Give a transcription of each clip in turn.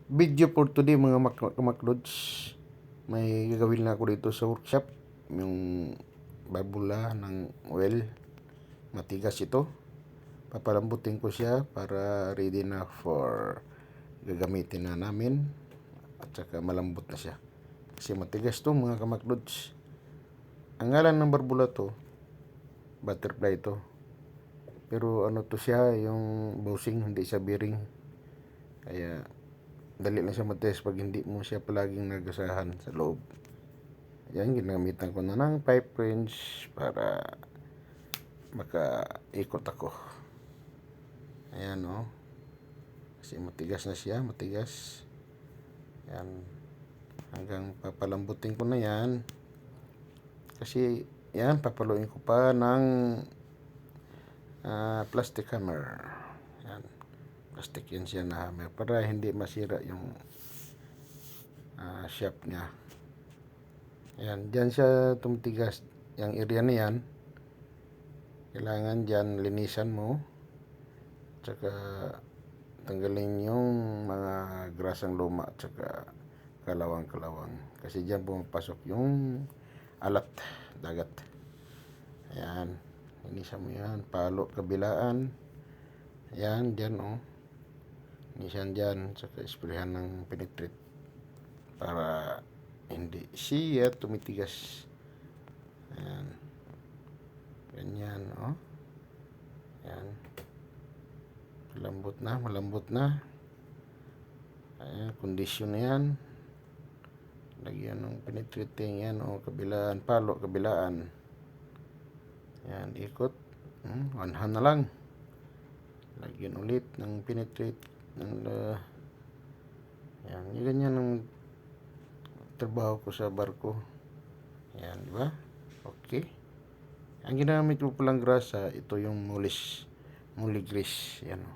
Video for today mga maklods. May gagawin na ako dito sa workshop. Yung barbula ng oil. Matigas ito. Papalambutin ko siya para ready na for gagamitin na namin. At saka malambot na siya. Kasi matigas to mga kamaklods. Ang ngalan ng barbula to, butterfly to. Pero ano to siya, yung bushing, hindi siya bearing. Kaya dali lang siya matest pag hindi mo siya palaging nagasahan sa loob. Yan, ginamitan ko na ng pipe wrench para makaikot ako. Ayan o. Kasi matigas na siya, matigas. Yan. Hanggang papalambutin ko na yan. Kasi yan, papaluin ko pa ng plastic hammer. Yan. Plastic yan siya na hammer para hindi masira yung shaft niya. Ayan, dyan siya tumitigas. Yung area na yan, kailangan dyan linisan mo. Tsaka tanggalin yung mga grasang luma tsaka kalawang-kalawang. Kasi dyan pumapasok yung alat, dagat. Ayan, linisan mo yan. Palo, kabilaan. Ayan, dyan o. Linisan dyan, tsaka isprayan ng penetrate para hindi siya tumitigas. Ayan. Ganyan, o. Ayan. Malambot na. Ayan, kondisyon na yan. Lagyan ng penetrating yan, o, kabilaan, palo, kabilaan. Ayan, ikot. One hand na lang. Lagyan ulit ng penetrate. Ayan, ganyan ang trabaho ko sa barko. Ayan, di ba? Okay. Ang ginamit ko palang grasa, ito yung muli grease. Ayan.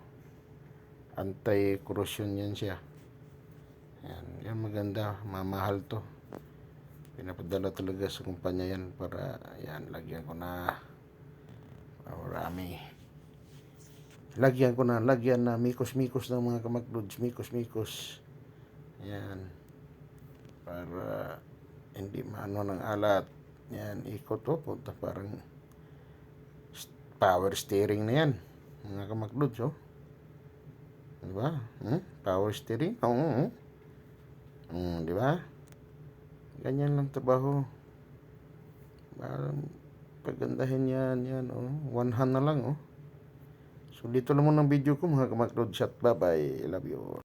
Anti-corrosion yan siya. Ayan, yan maganda. Mamahal to. Pinapadala talaga sa kumpanya yan para, ayan, lagyan ko na marami. Lagyan na mikos-mikos ng mga kamaklods. Mikos-mikos. Ayan. Para hindi maano ng alat. Yan, ikot to. Punta parang power steering na yan. Mga kamaklods, oh. Diba? Power steering? Oo. Diba? Ganyan lang trabaho. Parang pagandahin yan, oh. One hand na lang, oh. So, dito lang muna ang video ko mga kamaklods. Bye-bye. I love you all.